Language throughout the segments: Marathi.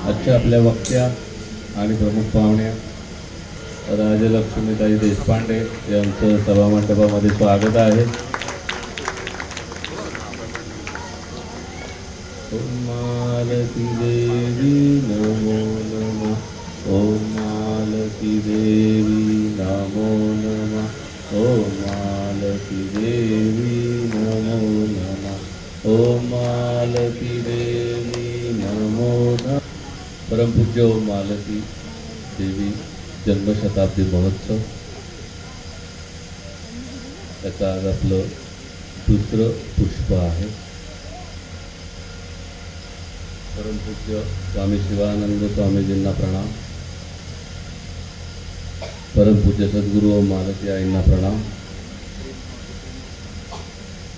आजच्या आपल्या वक्त्या आणि प्रमुख पाहुण्या राजलक्ष्मीताई देशपांडे यांचं सभामंडपामध्ये स्वागत आहे। ओम मालती देवी नमो नमः, ओम मालती देवी नमो नमः, ओम मालती देवी नमो नमः, ओम मालती देवी नमो नमः। परम पूज्य ओम मालती देवी जन्मशताब्दी महोत्सव त्याचं आज आपलं दुसरं पुष्प आहे। परम पूज्य स्वामी शिवानंद स्वामीजींना प्रणाम, परम पूज्य सद्गुरु ओम मालती आईंना प्रणाम,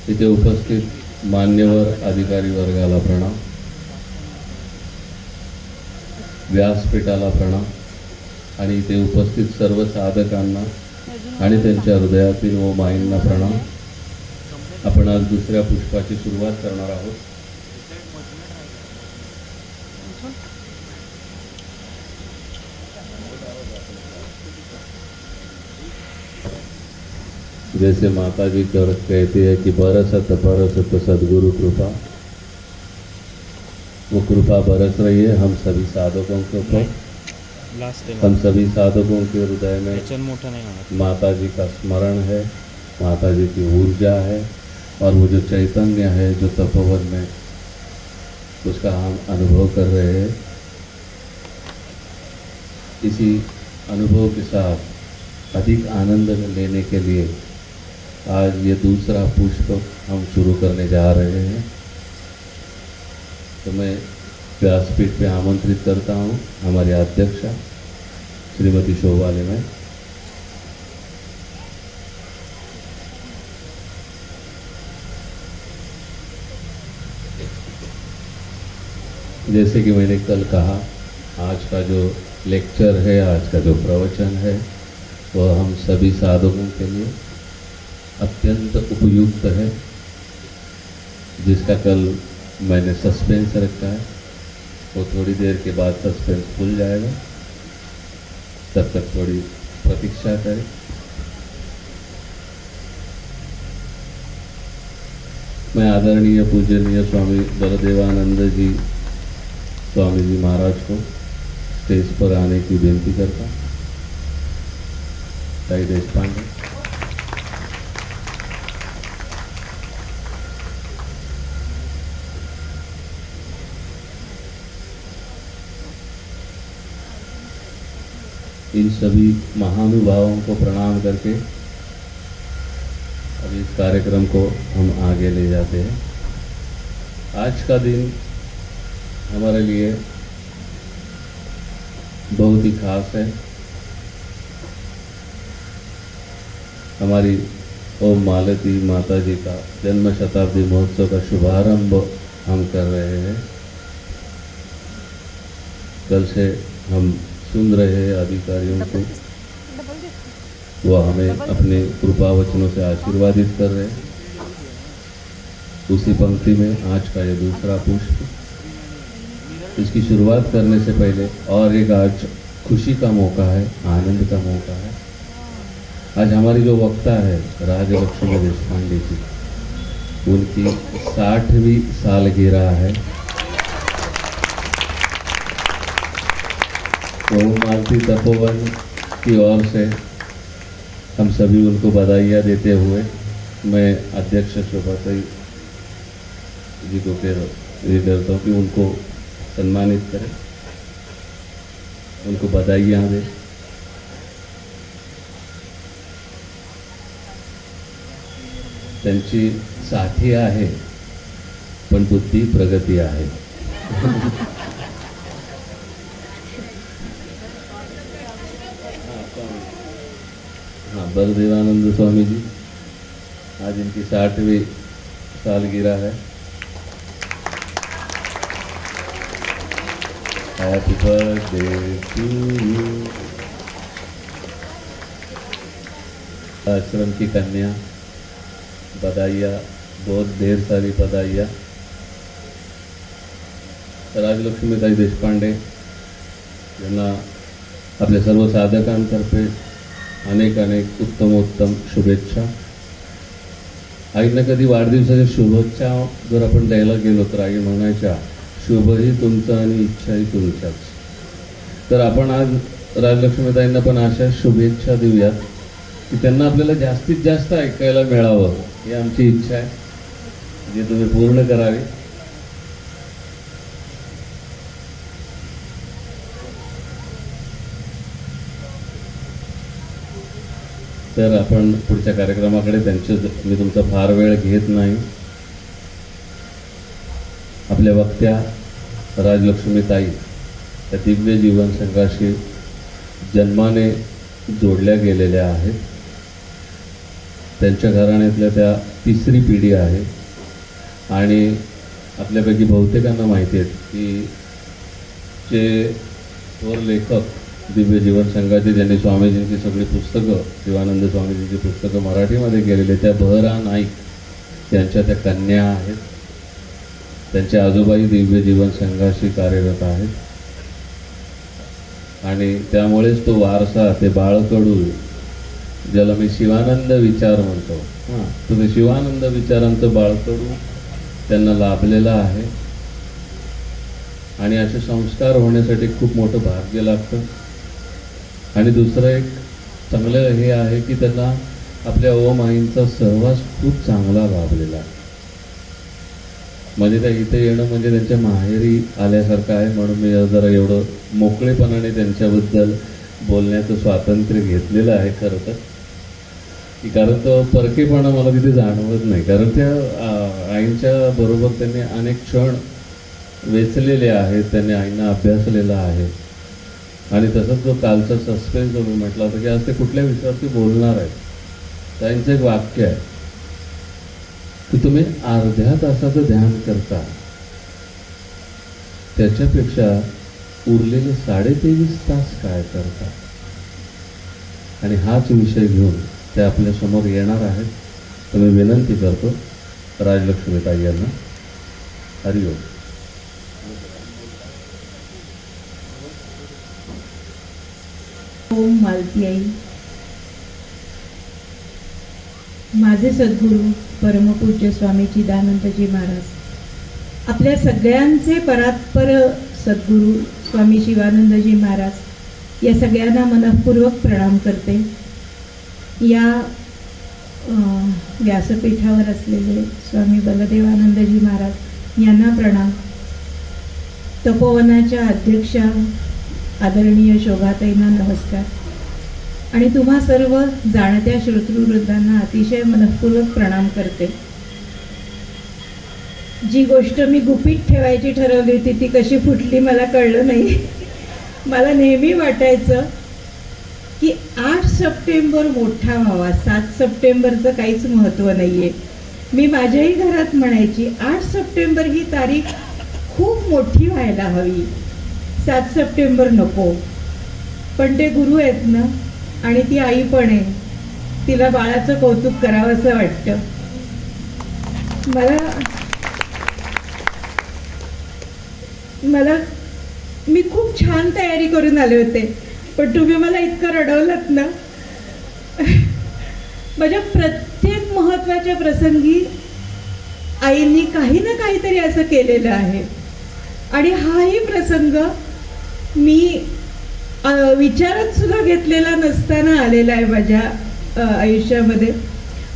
इथे उपस्थित मान्यवर अधिकारी वर्गाला प्रणाम, व्यासपीठाला प्रणाम आणि इथे उपस्थित सर्व साधकांना आणि त्यांच्या हृदयातील ओम आईंना प्रणाम। आपण आज दुसऱ्या पुष्पाची सुरुवात करणार आहोत। जैसे माता जी कहती है कि बरसत बरसत सद्गुरु कृपा, वो कृपा बरस रही है हम सभी साधकों के ऊपर। हम सभी साधकों के हृदय में माता जी का स्मरण है, माता जी की ऊर्जा है और वो जो चैतन्य है जो तपोवन में उसका हम अनुभव कर रहे हैं। इसी अनुभव के साथ अधिक आनंद लेने के लिए आज ये दूसरा पुष्प हम शुरू करने जा रहे हैं। तो मैं व्यासपीठ पे आमंत्रित करता हूँ हमारी अध्यक्षा श्रीमती शोभाले में। जैसे कि मैंने कल कहा, आज का जो लेक्चर है, आज का जो प्रवचन है, वह हम सभी साधकों के लिए अत्यंत उपयुक्त है, जिसका कल मैंने सस्पेंस रखा है। वो थोड़ी देर के बाद सस्पेंस खुल जाएगा, तब तक थोड़ी प्रतीक्षा करें। मैं आदरणीय पूजनीय स्वामी बलदेवानंद जी स्वामी जी महाराज को स्टेज पर आने की विनती करता हूँ। ताई देशपांडे, इन सभी महानुभावों को प्रणाम करके अब इस कार्यक्रम को हम आगे ले जाते हैं। आज का दिन हमारे लिए बहुत ही खास है। हमारी ओम मालती माता जी का जन्म शताब्दी महोत्सव का शुभारंभ हम कर रहे हैं। कल से हम सुन रहे हैं अधिकारियों को, वह हमें अपने कृपा वचनों से आशीर्वादित कर रहे हैं। उसी पंक्ति में आज का ये दूसरा पुष्प। इसकी शुरुआत करने से पहले और एक आज खुशी का मौका है, आनंद का मौका है। आज हमारी जो वक्ता है राजलक्ष्मी देशपांडे जी, उनकी 60वीं सालगिरह है। ओम मालती तपोवन की ओर से हम सभी उनको बधाइयाँ देते हुए मैं अध्यक्ष शोभाताई जी को ये करता हूँ कि उनको सम्मानित करें, उनको बधाइयाँ दें। त्यांची 60 आहे पण बुद्धी प्रगती आहे। हाँ, बलदेवानंद स्वामी जी, आज इनकी 60वीं सालगिरह है। Happy birthday to you. आश्रम की कन्या, बधाइयाँ, बहुत ढेर सारी बधाइयाँ। राजलक्ष्मीताई देशपांडे यांना आपल्या सर्व साधकांतर्फे अनेक अनेक उत्तमोत्तम शुभेच्छा. आईंना कधी वाढदिवसाच्या शुभेच्छा जर आपण द्यायला गेलो तर आई म्हणायच्या, शुभही तुमचं आणि इच्छाही तुमच्याच. तर आपण आज राजलक्ष्मीताईंना पण अशा शुभेच्छा देऊयात की त्यांना आपल्याला जास्तीत जास्त ऐकायला मिळावं, ही आमची इच्छा आहे, जी तुम्ही पूर्ण करावी. तर आपण पुढच्या कार्यक्रमाकडे मी तुमचा फार वेळ घेत नाही. आपल्या वक्त्या राजलक्ष्मीताई त्या दिव्य जीवन संघाशी जन्माने जोडल्या गेलेल्या आहेत. त्यांच्या घराण्यातल्या त्या तिसरी पिढी आहे आणि आपल्यापैकी बहुतेकांना माहिती आहेत की जे थोर लेखक दिव्य जीवन संघाचे ज्यांनी स्वामीजींची सगळी पुस्तकं, शिवानंद स्वामीजींची पुस्तकं मराठीमध्ये केलेले, त्या बहरा नाईक यांच्या त्या कन्या आहेत. त्यांचे आजोबाई दिव्य जीवन संघाशी कार्यरत आहेत आणि त्यामुळेच तो वारसा, ते बाळकडू ज्याला मी शिवानंद विचार म्हणतो, तर ते शिवानंद विचारांचं बाळकडू त्यांना लाभलेलं आहे. आणि असे संस्कार होण्यासाठी खूप मोठं भाग्य लागतं. आणि दुसरं एक चांगलं हे आहे की त्यांना आपल्या ओमाईंचा सहवास खूप चांगला लाभलेला आहे. म्हणजे त्या इथे येणं म्हणजे त्यांच्या माहेरी आल्यासारखं आहे. म्हणून मी जरा एवढं मोकळेपणाने त्यांच्याबद्दल बोलण्याचं स्वातंत्र्य घेतलेलं आहे खरं तर, की कारण तो परकेपणा मला तिथे जाणवत नाही. कारण त्या आईंच्या बरोबर त्यांनी अनेक क्षण वेचलेले आहेत, त्यांनी आईंना अभ्यासलेला आहे. आणि तसंच जो कालचा सस्पेन्स जो मी म्हटला होता की आज ते कुठल्या विषयावरती बोलणार आहेत, त्यांचं एक वाक्य आहे की तुम्ही अर्ध्या तासाचं ध्यान करता, त्याच्यापेक्षा उरलेले 23.5 तास काय करता. आणि हाच विषय घेऊन ते आपल्या समोर येणार आहेत. तर मी विनंती करतो राजलक्ष्मीताई यांना. हरिओम. ओम मालती आई. माझे सद्गुरू परमपूज्य स्वामी चिदानंदजी महाराज, आपल्या सगळ्यांचे परात्पर सद्गुरू स्वामी शिवानंदजी महाराज या सगळ्यांना मनःपूर्वक प्रणाम करते. या व्यासपीठावर असलेले स्वामी बलदेवानंदजी महाराज यांना प्रणाम. तपोवनाच्या अध्यक्षा आदरणीय शोभाताईंना नमस्कार. आणि तुम्हा सर्व जाणत्या श्रोतृवृंदांना अतिशय मनःपूर्वक प्रणाम करते. जी गोष्ट मी गुपित ठेवायची ठरवली होती ती कशी फुटली मला कळलं नाही. मला नेहमी वाटायचं की 8 सप्टेंबर मोठा व्हावा, 7 सप्टेंबरचं काहीच महत्त्व नाही आहे. मी माझ्याही घरात म्हणायची 8 सप्टेंबर ही तारीख खूप मोठी व्हायला हवी, 7 सप्टेंबर नको. पण ते गुरु आहेत ना, आणि ती आई पण आहे, तिला बाळाचं कौतुक करावं असं वाटतं. मी खूप छान तयारी करून आले होते, पण तुम्ही मला इतकं रडवलंत ना. माझ्या प्रत्येक महत्त्वाच्या प्रसंगी आईंनी काही ना काहीतरी असं केलेलं आहे. आणि हाही प्रसंग मी विचारात सुद्धा घेतलेला नसताना आलेला आहे माझ्या आयुष्यामध्ये.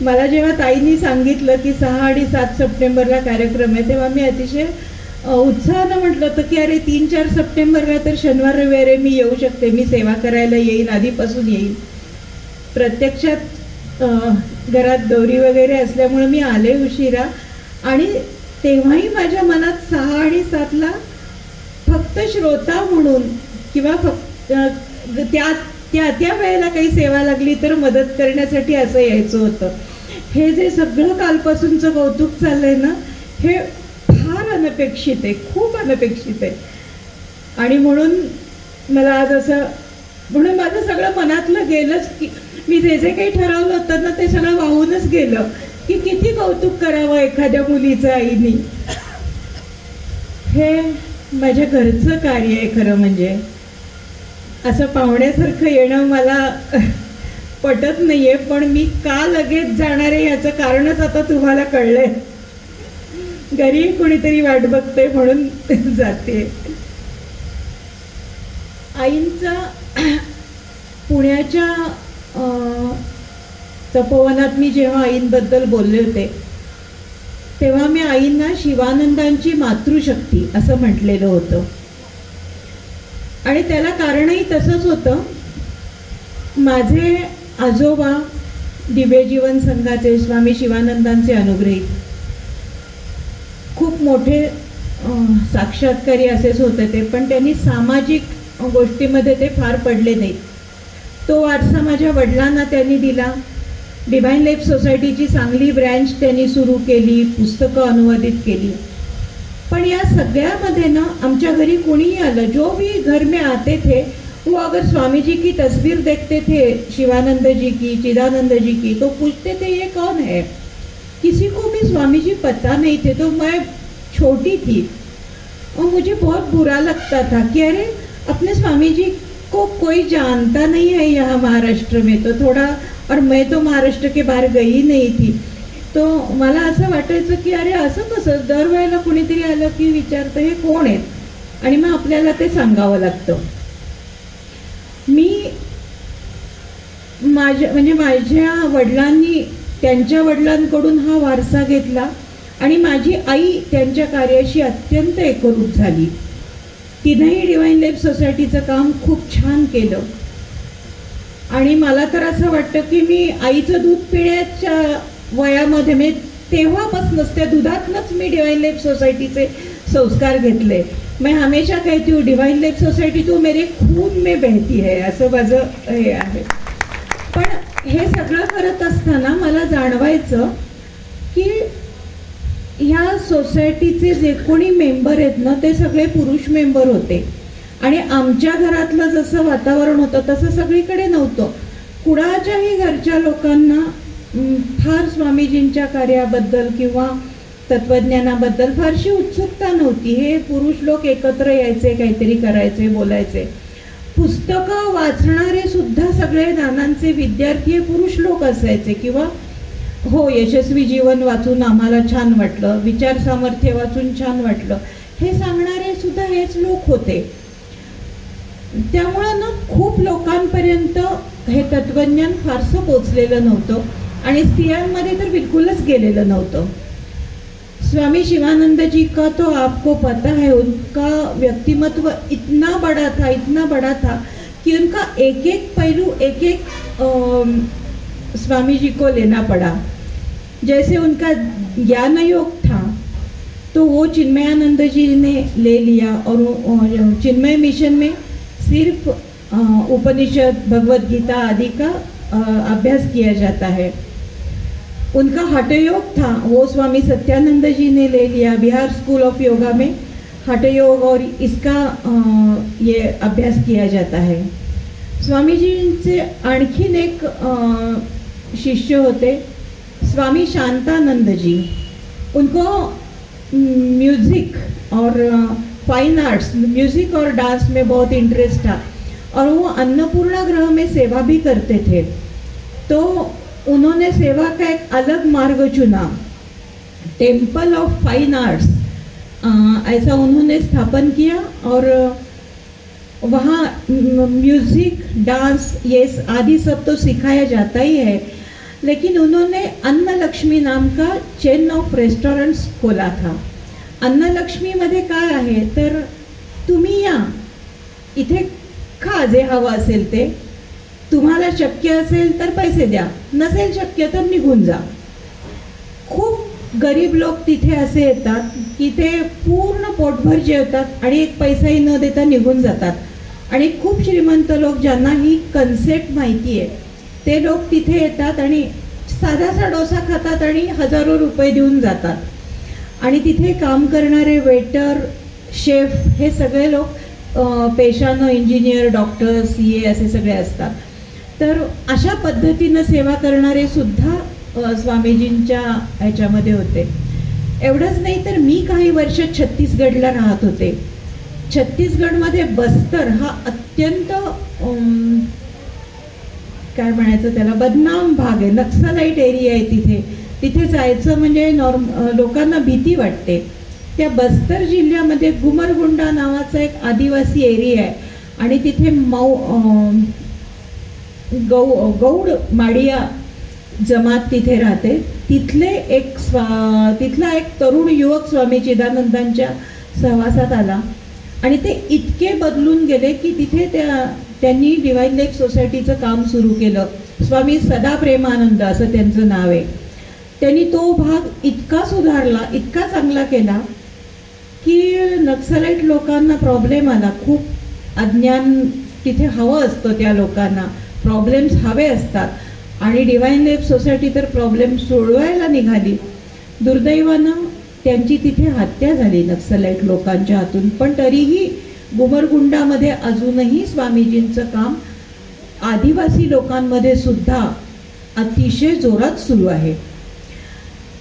मला जेव्हा ताईंनी सांगितलं की 6 आणि 7 सप्टेंबरला कार्यक्रम आहे, तेव्हा मी अतिशय उत्साहानं म्हटलं होतं की अरे 3-4 सप्टेंबरला तर शनिवार रविवारी मी येऊ शकते, मी सेवा करायला येईन, आधीपासून येईन. प्रत्यक्षात घरात गौरी वगैरे असल्यामुळे मी आले उशिरा. आणि तेव्हाही माझ्या मनात 6 आणि 7ला फक्त श्रोता म्हणून किंवा फक्त त्या वेळेला काही सेवा लागली तर मदत करण्यासाठी असं यायचं होतं. हे जे सगळं कालपासूनचं कौतुक चाललंय ना, हे फार अनपेक्षित आहे, खूप अनपेक्षित आहे. आणि म्हणून मला आज असं, म्हणून माझं सगळं मनातलं गेलंच की मी जे जे काही ठरवलं होतं ना ते सगळं वाहूनच गेलं की किती कौतुक करावं एखाद्या मुलीचं आईनी. हे माझ्या घरचं कार्य आहे खरं म्हणजे. असं पाहुण्यासारखं येणं मला पटत नाहीये, पण मी का लगेच जाणार आहे याचं कारणच आता तुम्हाला कळलंय. घरी कोणीतरी वाट बघते म्हणून जाते. आईंचा पुण्याच्या तपोवनात मी जेव्हा आईंबद्दल बोलले होते तेव्हा मी आईंना शिवानंदांची मातृशक्ती असं म्हटलेलं होतं. आणि त्याला कारणही तसंच होतं. माझे आजोबा दिव्य जीवन संघाचे स्वामी शिवानंदांचे अनुग्रही खूप मोठे साक्षात्कारी असेच होते ते, पण त्यांनी सामाजिक गोष्टीमध्ये ते फार पडले नाहीत. तो वारसा माझ्या वडिलांना त्यांनी दिला. डिव्हाइन लाईफ सोसायटीची सांगली ब्रँच त्यांनी सुरू केली, पुस्तकं अनुवादित केली. पण या सगळ्यामध्ये ना आमच्या घरी कोणीही आलं, जो भी घर में आते थे वो अगर स्वामी जी की तस्वीर देखते थे, शिवानंद जी की, चिदानंद जी की, तो पूछते थे ये कौन है. किसी को भी स्वामी जी पता नहीं थे. तो मैं छोटी थी और मुझे बहुत बुरा लगता था कि अरे अपने स्वामी जी को कोई जानता नहीं है यहाँ महाराष्ट्र में. तो थोड़ा, और मैं तो महाराष्ट्र के बाहर गई नहीं थी, तो मला असं वाटायचं की अरे असं कसं, दरवेळेला कुणीतरी आलं की विचारतं हे कोण आहेत आणि मग आपल्याला ते सांगावं लागतं. मी माझ्या वडिलांनी त्यांच्या वडिलांकडून हा वारसा घेतला आणि माझी आई त्यांच्या कार्याशी अत्यंत एकरूप झाली. तिनंही डिव्हाइन लाईफ सोसायटीचं काम खूप छान केलं. आणि मला तर असं वाटतं की मी आईचं दूध पिण्याच्या वयामध्ये, म्हणजे तेव्हापासूनच त्या दुधातनंच मी डिव्हाइन लाईफ सोसायटीचे संस्कार घेतले. मैं हमेशा कहती हूँ डिव्हाइन लाईफ सोसायटी तो मेरे खून में बहती है, असं माझं हे आहे. पण हे सगळं करत असताना मला जाणवायचं की ह्या सोसायटीचे जे कोणी मेंबर आहेत ना ते सगळे पुरुष मेंबर होते. आणि आमच्या घरातलं जसं वातावरण होतं तसं सगळीकडे नव्हतं. कुणाच्याही घरच्या लोकांना फार स्वामीजींच्या कार्याबद्दल किंवा तत्वज्ञानाबद्दल फारशी उत्सुकता नव्हती. हे पुरुष लोक एकत्र यायचे, काहीतरी करायचे, बोलायचे. पुस्तकं वाचणारे सुद्धा सगळे नानांचे विद्यार्थी हे पुरुष लोक असायचे. किंवा हो, यशस्वी जीवन वाचून आम्हाला छान वाटलं, विचार सामर्थ्य वाचून छान वाटलं, हे सांगणारे सुद्धा हेच लोक होते. त्यामुळं ना खूप लोकांपर्यंत हे तत्वज्ञान फारसं पोचलेलं नव्हतं आणि स्त्रियांमध्ये तर बिलकुलच गेलेलं नव्हतं. स्वामी शिवानंद जी का तो आपको पता है, उनका व्यक्तिमत्व इतना बड़ा था कि उनका एक एक पहलू एक एक स्वामी जी को लेना पड़ा. जैसे उनका ज्ञान योग था तो वो चिन्मयानंद जी ने ले लिया और चिन्मय मिशन में सिर्फ उपनिषद, भगवत गीता आदि का अभ्यास किया जाता है. उनका हठयोग था, वो स्वामी सत्यानंद जी ने ले लिया. बिहार स्कूल ऑफ योगा में हठयोग और इसका ये अभ्यास किया जाता है. स्वामी जींचे आणखीन एक शिष्य होते स्वामी शांतानंद जी. उनको म्यूजिक और फाइन आर्ट्स, म्यूजिक और डांस में बहुत इंटरेस्ट था और वो अन्नपूर्णा गृह में सेवा भी करते थे. तो उन्होंने सेवा का एक अलग मार्ग चुना, टेम्पल ऑफ फाइन आर्ट्स ऐसा उन्होंने स्थापन किया और वहाँ म्यूजिक, डांस ये आदि सब तो सिखाया जाता ही है. लेकिन उन्होंने अन्न लक्ष्मी नाम का चेन ऑफ रेस्टोरेंट्स खोला था. अन्न लक्ष्मी मध्ये काय आहे तर तुम्ही या इथे खा, जे हवं असेल ते, तुम्हाला शक्य असेल तर पैसे द्या, नसेल शक्य तर निघून जा. खूप गरीब लोक तिथे असे येतात की ते पूर्ण पोटभर जेवतात आणि एक पैसाही न देता निघून जातात. आणि खूप श्रीमंत लोक ज्यांना ही कन्सेप्ट माहिती आहे ते लोक तिथे येतात आणि साधासा डोसा खातात आणि हजारो रुपये देऊन जातात. आणि तिथे काम करणारे वेटर, शेफ हे सगळे लोक पेशानं इंजिनियर, डॉक्टर, CA असे सगळे असतात. तर अशा पद्धतीनं सेवा करणारे सुद्धा स्वामीजींच्या ह्याच्यामध्ये होते. एवढंच नाही तर मी काही वर्ष छत्तीसगडला राहत होते. छत्तीसगडमध्ये बस्तर हा अत्यंत काय म्हणायचं त्याला, बदनाम भाग आहे, नक्सलाईट एरिया आहे. तिथे जायचं म्हणजे लोकांना भीती वाटते. त्या बस्तर जिल्ह्यामध्ये गुमरगुंडा नावाचा एक आदिवासी एरिया आहे आणि तिथे गौड माडिया जमात तिथे राहते. तिथला एक तरुण युवक स्वामी चिदानंदांच्या सहवासात आला आणि ते इतके बदलून गेले की तिथे त्यांनी डिवाइन लेक सोसायटीचं काम सुरू केलं. स्वामी सदा प्रेमानंद असं त्यांचं नाव आहे. त्यांनी तो भाग इतका सुधारला, इतका चांगला केला की नक्सलाईट लोकांना प्रॉब्लेम आला. खूप अज्ञान तिथे हवं असतं, त्या लोकांना प्रॉब्लेम्स हवे असतात आणि डिवाइन लेक सोसायटी तर प्रॉब्लेम सोडवायला निघाली. दुर्दैवानं त्यांची तिथे हत्या झाली नक्सलाईट लोकांच्या हातून. पण तरीही गुमरगुंडामध्ये अजूनही स्वामीजींचं काम आदिवासी लोकांमध्ये सुद्धा अतिशय जोरात सुरू आहे.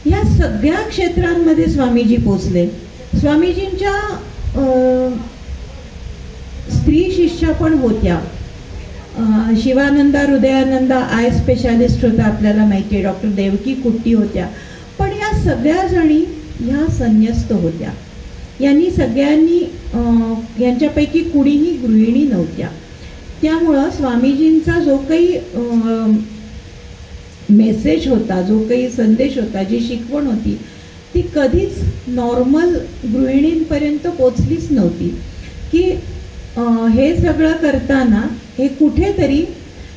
या सगळ्या क्षेत्रांमध्ये स्वामीजी पोचले. स्वामीजींच्या स्त्री शिष्या पण होत्या. शिवानंदा हृदयानंदा आय स्पेशालिस्ट होता, आपल्याला माहिती आहे. डॉक्टर देवकी कुट्टी होत्या. पण या सगळ्या जणी ह्या संन्यस्त होत्या. यांच्यापैकी कुणीही गृहिणी नव्हत्या. त्यामुळं स्वामीजींचा जो काही मेसेज होता, जो काही संदेश होता, जी शिकवण होती, ती कधीच नॉर्मल गृहिणींपर्यंत पोचलीच नव्हती. की हे सगळं करताना हे कुठेतरी,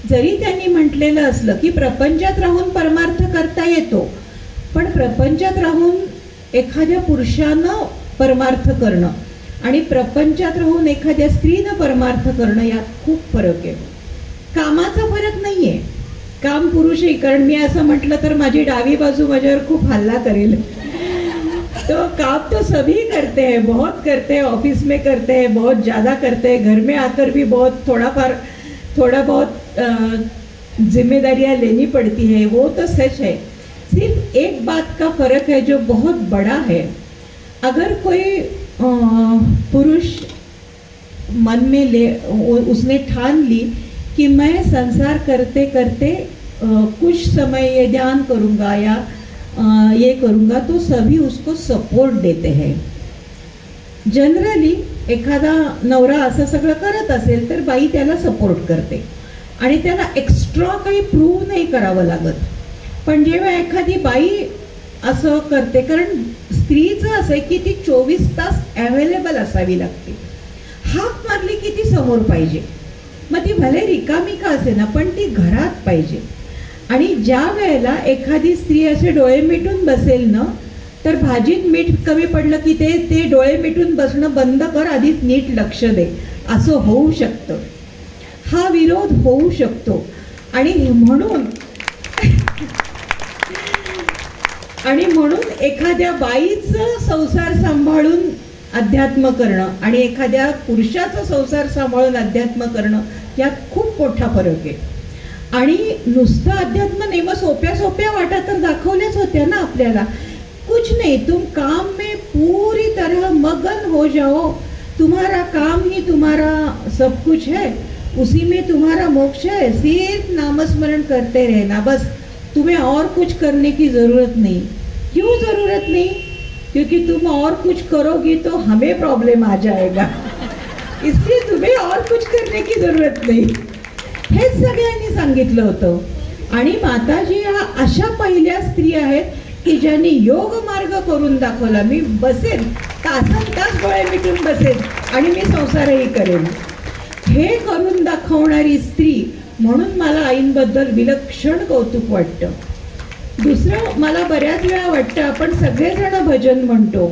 जरी त्यांनी म्हटलेलं असलं की प्रपंचात राहून परमार्थ करता येतो, पण प्रपंचात राहून एखाद्या पुरुषानं परमार्थ करणं आणि प्रपंचात राहून एखाद्या स्त्रीनं परमार्थ करणं यात खूप फरक आहे. कामाचा फरक नाहीये, काम पुरुषही. कारण मी असं म्हटलं तर माझी डावी बाजू माझ्यावर खूप हल्ला करेल. तो काम तो सभी करते हैं, बहुत करते हैं, ऑफिस में करते हैं, बहुत ज़्यादा करते हैं, घर में आकर भी थोड़ा बहुत जिम्मेदारियां लेनी पड़ती है, वो तो सच है. सिर्फ एक बात का फर्क है जो बहुत बड़ा है. अगर कोई पुरुष मन में उसने ठान ली कि मैं संसार करते करते कुछ समय ये ध्यान करूँगा या ये करूँगा, तो सभी उसको सपोर्ट देते हैं. जनरली एखादा नवरा असं सगळं करत असेल तर बाई त्याला सपोर्ट करते आणि त्याला एक्स्ट्रा काही प्रूव्ह नाही करावं लागत. पण जेव्हा एखादी बाई असं करते, कारण स्त्रीचं असं आहे की ती 24 तास अवेलेबल असावी लागते. हाक मारली की ती समोर पाहिजे, मग ती भले रिकामी का असे ना, पण ती घरात पाहिजे. आणि ज्या वेळेला एखादी स्त्री असे डोळे मिटून बसेल ना, तर भाजीत मीठ कमी पडलं की ते डोळे मिटून बसणं बंद कर, आधीच नीट लक्ष दे, असं होऊ शकतं. हा विरोध होऊ शकतो. आणि म्हणून एखाद्या बाईचं संसार सांभाळून अध्यात्म करणं आणि एखाद्या पुरुषाचा संसार सांभाळून अध्यात्म करणं यात खूप मोठा फरक आहे. आणि नुसतं अध्यात्म नेमकं सोप्या वाटा तर दाखवल्याच होत्या ना आपल्याला. कुछ नहीं, तुम काम में पूरी तरह मगन हो जाओ, तुम्हारा काम ही तुम्हारा सब कुछ है, उसी में तुम्हारा मोक्ष है, सिर्फ नामस्मरण करते रहना, बस. तुम्हें और कुछ करने की जरूरत नहीं. क्यों जरूरत नहीं? क्योंकि तुम और कुछ करोगी तो हमें प्रॉब्लम आ जाएगा, इसलिए तुम्हें और कुछ करने की जरूरत नहीं. हे सगळ्यांनी सांगितलं होतं. आणि माताजी ह्या अशा पहिल्या स्त्री आहेत की ज्यांनी योग मार्ग करून दाखवला. मी बसेन तास डोळे मिटून बसेन आणि मी संसारही करेन, हे करून दाखवणारी स्त्री. म्हणून मला आईंबद्दल विलक्षण कौतुक वाटतं. दुसरं, मला बऱ्याच वेळा वाटतं आपण सगळेजण भजन म्हणतो,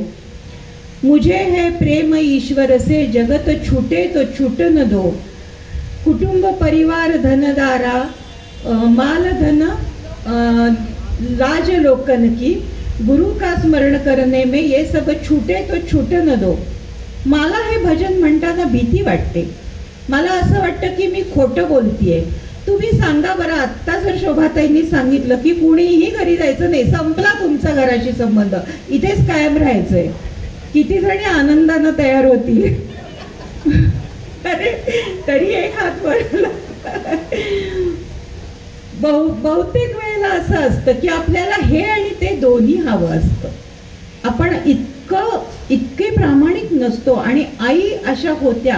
मुझे है प्रेम ईश्वर से, जगत छूटे तो छूट न दो, कुटुंब परिवार धनदारा, माल धन लाज लोकन की, गुरु का स्मरण करने में ये सब छूटे तो छूट न दो. मला हे भजन म्हणताना भीती वाटते. मला असं वाटतं की मी खोटं बोलतीये. तुम्ही सांगा बरं, आत्ता जर शोभाताईंनी सांगितलं की कुणीही घरी जायचं नाही, संपला तुमचा घराशी संबंध, इथेच कायम राहायचंय, किती जणी आनंदानं तयार होतील. अरे तरी एक हात वळला. बहुतेक वेळेला असं असतं की आपल्याला हे आणि ते दोन्ही हवं असतं. आपण इतके प्रामाणिक नसतो. आणि आई अशा होत्या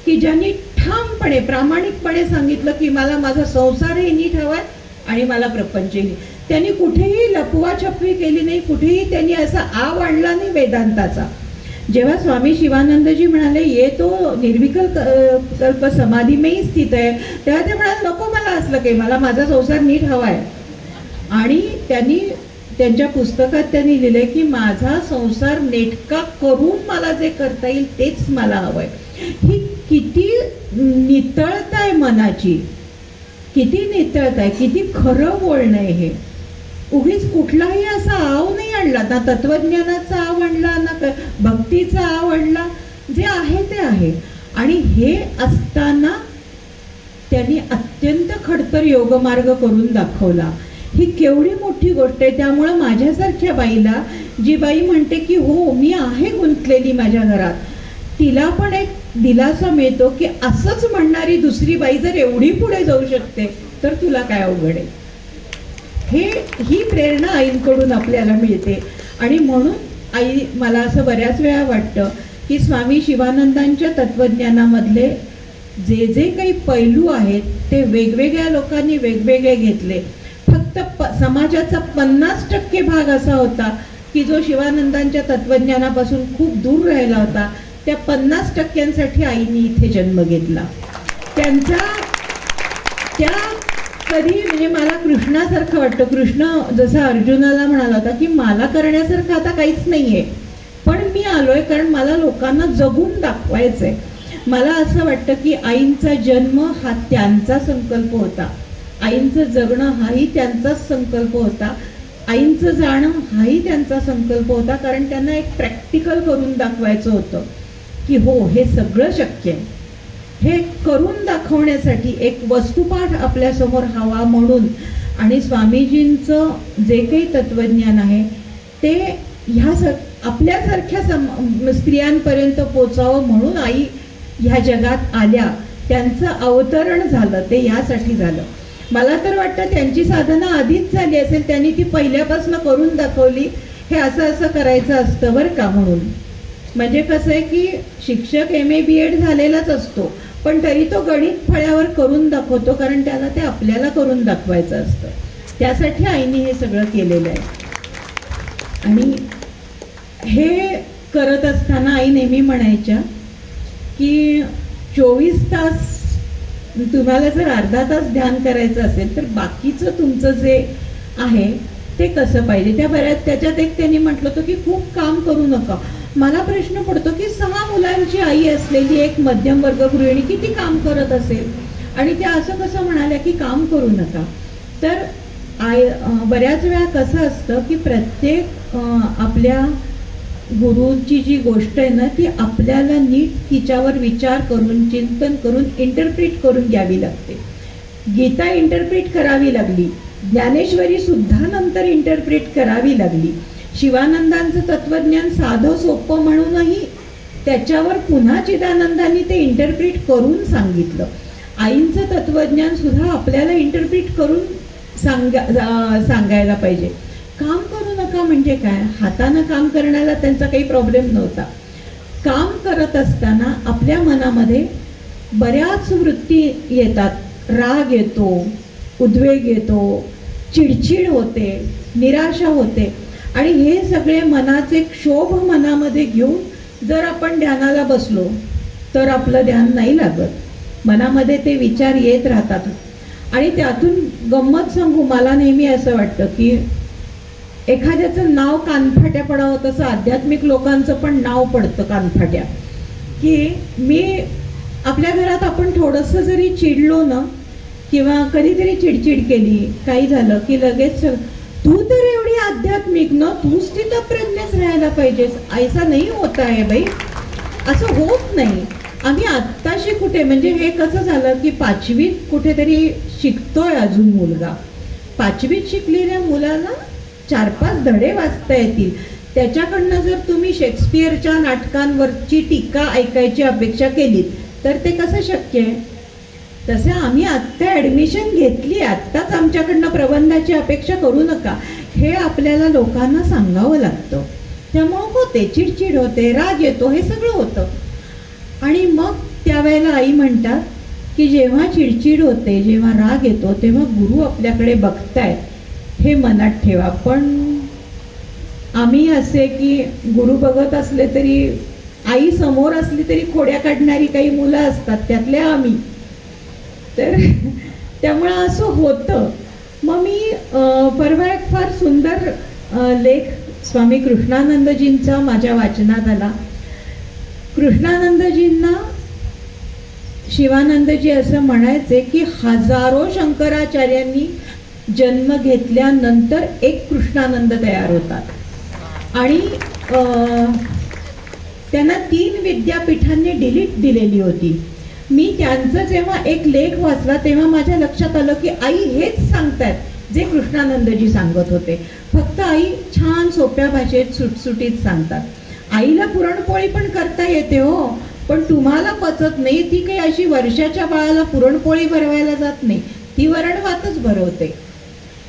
की ज्यांनी ठामपणे प्रामाणिकपणे सांगितलं की मला माझा संसारही नीट हवाय आणि मला प्रपंचही. त्यांनी कुठेही लपवाछपवी केली नाही, कुठेही त्यांनी असा आव आणला नाही वेदांताचा. जेव्हा स्वामी शिवानंदजी म्हणाले ये तो निर्विकल्प समाधी में स्थित आहे, तेव्हा ते म्हणाले नको मला असलं काही, मला माझा संसार नीट हवाय. आणि त्यांनी त्यांच्या पुस्तकात त्यांनी लिहिले की माझा संसार नेटका करून मला जे करता येईल तेच मला हवंय. ही किती नितळता आहे मनाची, किती नितळता आहे, किती खरं बोलणं आहे हे. उगीच कुठलाही असा आव नाही आणला, ना तत्वज्ञानाचा आव आणला, ना भक्तीचा आव आणला. जे आहे ते आहे. आणि हे असताना त्यांनी अत्यंत खडतर योगमार्ग करून दाखवला. ही केवढी मोठी गोष्ट आहे. त्यामुळं माझ्यासारख्या बाईला, जी बाई म्हणते की हो मी आहे गुंतलेली माझ्या घरात, तिला पण एक दिलासा मिळतो की असंच म्हणणारी दुसरी बाई जर एवढी पुढे जाऊ शकते तर तुला काय अवघड आहे. ही प्रेरणा आईंकडून आपल्याला मिळते. आणि म्हणून आई, मला असं बऱ्याच वेळा वाटतं की स्वामी शिवानंदांच्या तत्वज्ञानामधले जे जे काही पैलू आहेत ते वेगवेगळ्या लोकांनी वेगवेगळे घेतले. फक्त समाजाचा 50% भाग असा होता की जो शिवानंदांच्या तत्वज्ञानापासून खूप दूर राहिला होता. त्या 50% आईनी इथे जन्म घेतला. त्या कधी म्हणजे मला कृष्णासारखं वाटतं. कृष्ण जसा अर्जुनाला म्हणाला होता की मला करण्यासारखं आता काहीच नाहीये, पण मी आलोय कारण मला लोकांना जगून दाखवायचंय. मला असं वाटतं की आईंचा जन्म हा त्यांचा संकल्प होता, आईंचं जगणं हाही त्यांचाच संकल्प होता, आईंचं जाणं हाही त्यांचा संकल्प होता. कारण त्यांना एक प्रॅक्टिकल करून दाखवायचं होतं की हो हे सगळं शक्य आहे. हे करून दाखवण्यासाठी एक वस्तुपाठ आपल्यासमोर हवा म्हणून. आणि स्वामीजींचं जे काही तत्वज्ञान आहे ते आपल्यासारख्या स्त्रियांपर्यंत पोचावं म्हणून आई ह्या जगात आल्या. त्यांचं अवतरण झालं ते यासाठी झालं. मला तर वाटतं त्यांची साधना आधीच झाली असेल, त्यांनी ती पहिल्यापासून करून दाखवली. हे असं असं करायचं असतं बरं का म्हणून. म्हणजे कसं आहे की शिक्षक MA BEd झालेलाच असतो, पण तरी तो गणित फळ्यावर करून दाखवतो, कारण त्याला ते आपल्याला करून दाखवायचं असतं. त्यासाठी आईने हे सगळं केलेलं आहे. आणि हे करत असताना आई नेहमी म्हणायच्या की 24 तास तुम्हाला जर अर्धा तास ध्यान करायचं असेल तर बाकीचं तुमचं जे आहे ते कसं पाहिजे. त्याच्यात एक त्यांनी म्हटलं होतं की खूप काम करू नका. मला प्रश्न पडतो की 6 मुलांची आई असलेली एक मध्यम वर्ग गृहिणी किती काम करत असेल. आणि त्या असं कसं म्हणाल्या की काम करू नका. तर बऱ्याच वेळा कसं असतं की प्रत्येक आपल्या गुरुची जी गोष्ट आहे ना ती आपल्याला नीट तिच्यावर विचार करून चिंतन करून इंटरप्रिट करून घ्यावी लागते. गीता इंटरप्रिट करावी लागली, ज्ञानेश्वरी सुद्धा नंतर इंटरप्रिट करावी लागली. शिवानंदांचं तत्वज्ञान साधं सोपं म्हणूनही त्याच्यावर पुन्हा चिदानंदांनी ते इंटरप्रिट करून सांगितलं. आईंचं तत्वज्ञान सुद्धा आपल्याला इंटरप्रिट करून सांगायला पाहिजे. काम करू नका म्हणजे काय, हातानं काम करण्याला त्यांचा काही प्रॉब्लेम नव्हता. काम करत असताना आपल्या मनामध्ये बऱ्याच वृत्ती येतात. राग येतो, उद्वेग येतो, चिडचिड होते, निराशा होते. आणि हे सगळे मनाचे क्षोभ मनामध्ये घेऊन जर आपण ध्यानाला बसलो तर आपलं ध्यान नाही लागत. मनामध्ये ते विचार येत राहतात. आणि त्यातून गंमत सांगू, मला नेहमी असं वाटतं की एखाद्याचं नाव कानफाट्या पडावं तसं आध्यात्मिक लोकांचं पण नाव पडतं कानफाट्या. की मी आपल्या घरात आपण थोडंसं जरी चिडलो ना किंवा कधीतरी चिडचिड केली, काही झालं की लगेच तू तर एवढी आध्यात्मिक ना, तू स्थितप्रज्ञच राहायला पाहिजेस. ऐसा नाही होत आहे बाई, असं होत नाही. आम्ही आत्ताशी कुठे, म्हणजे हे कसं झालं की 5वीत कुठेतरी शिकतोय अजून मुलगा. 5वीत शिकलेल्या मुलाला 4-5 धडे वाचता येतील. त्याच्याकडनं जर तुम्ही शेक्सपियरच्या नाटकांवरची टीका ऐकायची अपेक्षा केलीत तर ते कसं शक्य आहे? तसं आम्ही आत्ता ॲडमिशन घेतली, आत्ताच आमच्याकडनं प्रबंधाची अपेक्षा करू नका, हे आपल्याला लोकांना सांगावं लागतं. त्यामुळं होते, चिडचिड होते, राग येतो, हे सगळं होतं. आणि मग त्यावेळेला आई म्हणतात की जेव्हा चिडचिड होते, जेव्हा राग येतो, तेव्हा गुरु आपल्याकडे बघतायत हे मनात ठेवा. पण आम्ही असे की गुरु बघत असले तरी, आई समोर असली तरी खोड्या काढणारी काही मुलं असतात, त्यातले आम्ही. तर त्यामुळं असं होतं. मग मी परवा एक फार सुंदर लेख स्वामी कृष्णानंदजींचा माझ्या वाचनात आला. कृष्णानंदजींना शिवानंदजी असं म्हणायचे की हजारो शंकराचार्यांनी जन्म घेतल्यानंतर एक कृष्णानंद तयार होतात आणि त्यांना 3 विद्यापीठांनी डिलीट दिलेली होती. मी त्यांचं जेव्हा एक लेख वाचला तेव्हा माझ्या लक्षात आलं की आई हेच सांगतायत जे कृष्णानंदजी सांगत होते, फक्त आई छान सोप्या भाषेत सुटसुटीत सांगतात. आईला पुरणपोळी पण करता येते हो, पण तुम्हाला पचत नाही. ती काही अशी वर्षाच्या बाळाला पुरणपोळी भरवायला जात नाही, ती वरण भातच भरवते.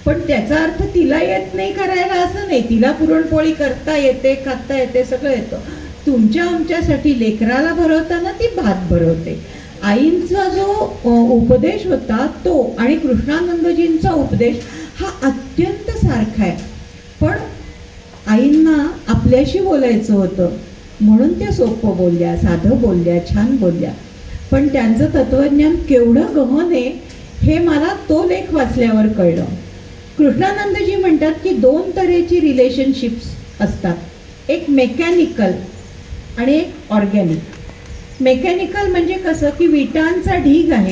पण त्याचा अर्थ तिला येत नाही करायला असं नाही, तिला पुरणपोळी करता येते, खाता येते, सगळं येतं. तुमच्या आमच्यासाठी लेकराला भरवताना ती भात भरवते. आईंचा जो उपदेश होता तो आणि कृष्णानंदजींचा उपदेश हा अत्यंत सारखा आहे. पण आईंना आपल्याशी बोलायचं होतं म्हणून त्या सोपं बोलल्या, साधं बोलल्या, छान बोलल्या. पण त्यांचं तत्वज्ञान केवढं गहन आहे हे मला तो लेख वाचल्यावर कळलं. कृष्णानंदजी म्हणतात की 2 तऱ्हेची रिलेशनशिप्स असतात, एक मेकॅनिकल आणि एक ऑर्गॅनिक. मेकॅनिकल म्हणजे कसं की विटांचा ढीग आहे,